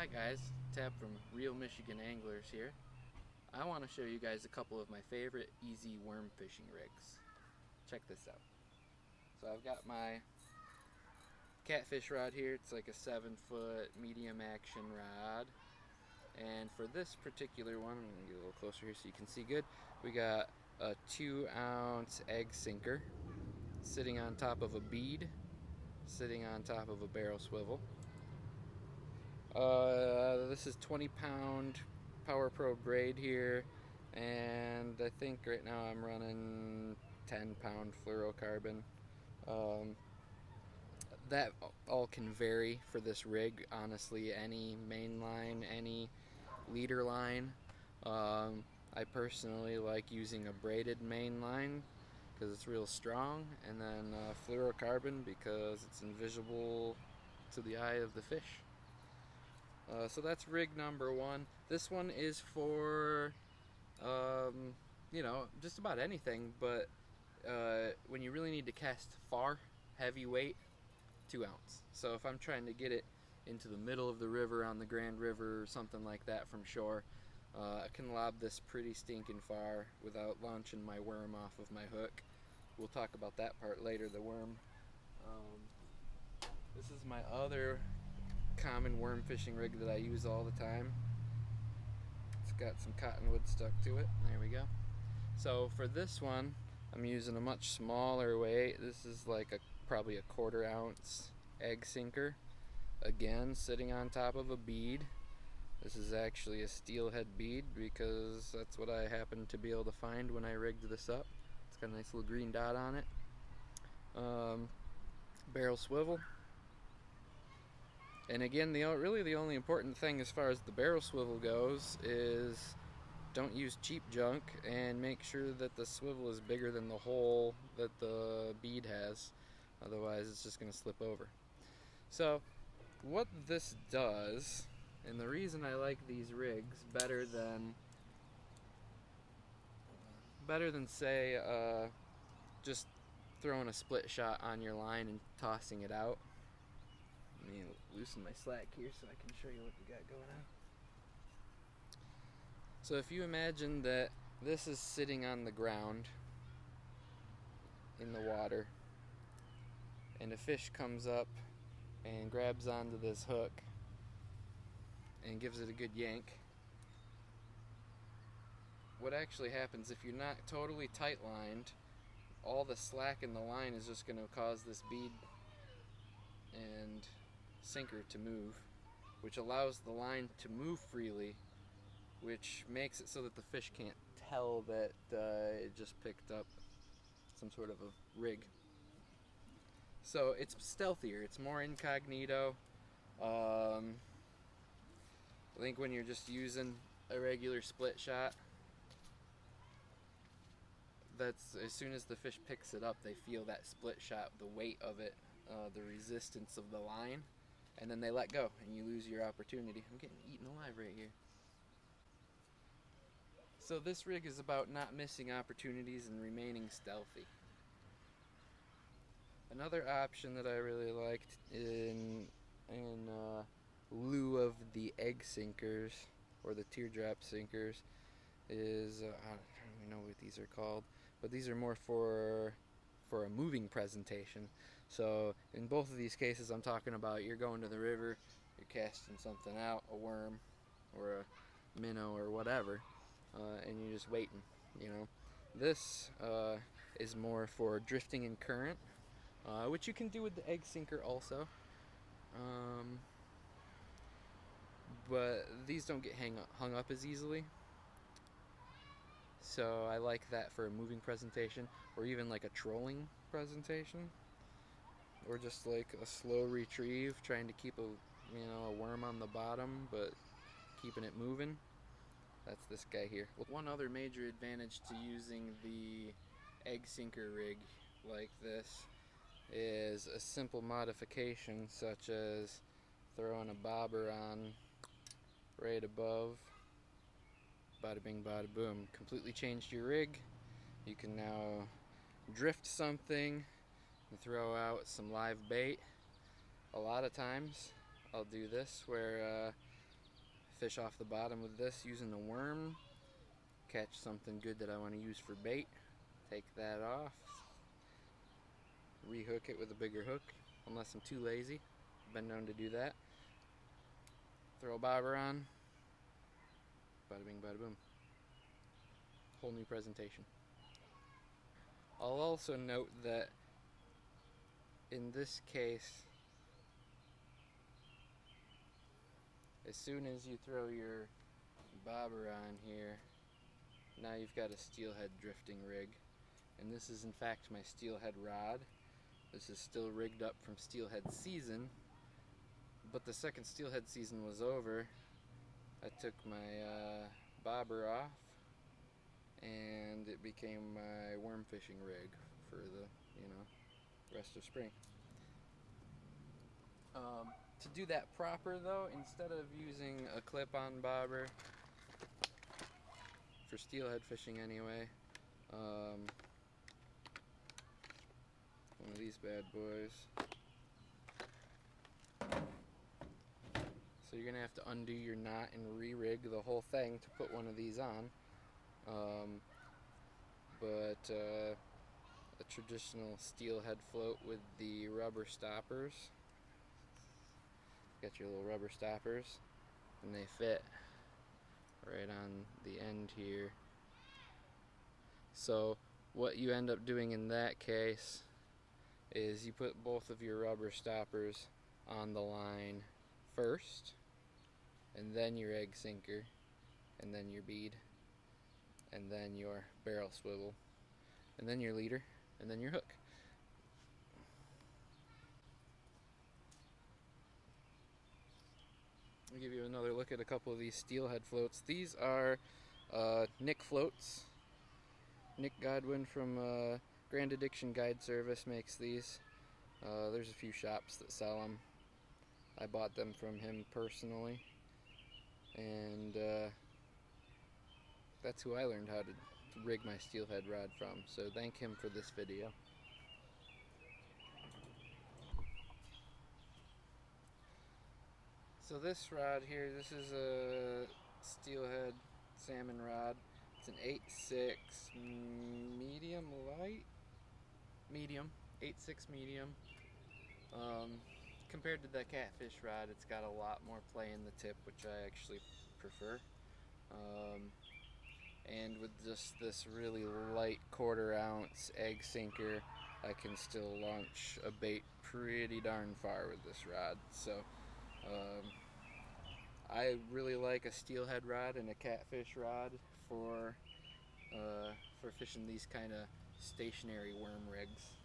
Hi guys, Tab from Real Michigan Anglers here. I want to show you guys a couple of my favorite easy worm fishing rigs. Check this out. So I've got my catfish rod here. It's like a 7-foot medium action rod. And for this particular one, I'm going to get a little closer here so you can see good. We got a 2-ounce egg sinker sitting on top of a bead, sitting on top of a barrel swivel. This is 20-pound Power Pro braid here, and I think right now I'm running 10-pound fluorocarbon. That all can vary for this rig, honestly. Any main line, any leader line. I personally like using a braided main line because it's real strong, and then fluorocarbon because it's invisible to the eye of the fish. So that's rig number one. This one is for, just about anything, but when you really need to cast far, heavy weight, 2-ounce. So if I'm trying to get it into the middle of the river on the Grand River or something like that from shore, I can lob this pretty stinking far without launching my worm off of my hook. We'll talk about that part later, the worm. This is my other common worm fishing rig that I use all the time. It's got some cottonwood stuck to it. There we go. So for this one, I'm using a much smaller weight. This is like probably a 1/4 ounce egg sinker. Again, sitting on top of a bead. This is actually a steelhead bead because that's what I happened to be able to find when I rigged this up. It's got a nice little green dot on it. Barrel swivel. And again, really the only important thing as far as the barrel swivel goes is don't use cheap junk and make sure that the swivel is bigger than the hole that the bead has. Otherwise, it's just going to slip over. So, what this does, and the reason I like these rigs better than say just throwing a split shot on your line and tossing it out. Let me loosen my slack here so I can show you what we got going on. So if you imagine that this is sitting on the ground in the water, and a fish comes up and grabs onto this hook and gives it a good yank, what actually happens if you're not totally tight lined, all the slack in the line is just going to cause this bead and sinker to move, which allows the line to move freely, which makes it so that the fish can't tell that it just picked up some sort of a rig. So it's stealthier, it's more incognito. I think when you're just using a regular split shot, that's as soon as the fish picks it up, they feel that split shot, the weight of it, the resistance of the line, and then they let go and you lose your opportunity. I'm getting eaten alive right here. So this rig is about not missing opportunities and remaining stealthy. Another option that I really liked in lieu of the egg sinkers or the teardrop sinkers is I don't even know what these are called, but these are more for a moving presentation. So in both of these cases, I'm talking about you're going to the river, you're casting something out, a worm or a minnow or whatever, and you're just waiting. This is more for drifting in current, which you can do with the egg sinker also. But these don't get hung up as easily. So I like that for a moving presentation, or even like a trolling presentation, or just like a slow retrieve, trying to keep a worm on the bottom, but keeping it moving. That's this guy here. One other major advantage to using the egg sinker rig like this is a simple modification, such as throwing a bobber on right above. Bada bing, bada boom. Completely changed your rig. You can now drift something and throw out some live bait. A lot of times I'll do this where fish off the bottom with this using a worm, catch something good that I want to use for bait, take that off, rehook it with a bigger hook, unless I'm too lazy. Been known to do that. Throw a bobber on, bada bing bada boom. Whole new presentation. I'll also note that in this case, as soon as you throw your bobber on here, now you've got a steelhead drifting rig. And this is in fact my steelhead rod. This is still rigged up from steelhead season, but the second steelhead season was over. I took my bobber off and it became my worm fishing rig for the, rest of spring. To do that proper though, instead of using a clip-on bobber, for steelhead fishing anyway, one of these bad boys. So you're gonna have to undo your knot and re-rig the whole thing to put one of these on. But a traditional steelhead float with the rubber stoppers. Got your little rubber stoppers, and they fit right on the end here. So what you end up doing in that case is you put both of your rubber stoppers on the line first, and then your egg sinker, and then your bead, and then your barrel swivel, and then your leader, and then your hook. I'll give you another look at a couple of these steelhead floats. These are Nick floats. Nick Godwin from Grand Addiction Guide Service makes these. There's a few shops that sell them. I bought them from him personally, and that's who I learned how to rig my steelhead rod from, so thank him for this video. So this rod here, this is a Steelhead Salmon Rod. It's an 8.6 medium light? Medium. 8.6 medium. Compared to the catfish rod, it's got a lot more play in the tip, which I actually prefer. And with just this really light 1/4 ounce egg sinker, I can still launch a bait pretty darn far with this rod. So I really like a steelhead rod and a catfish rod for fishing these kind of stationary worm rigs.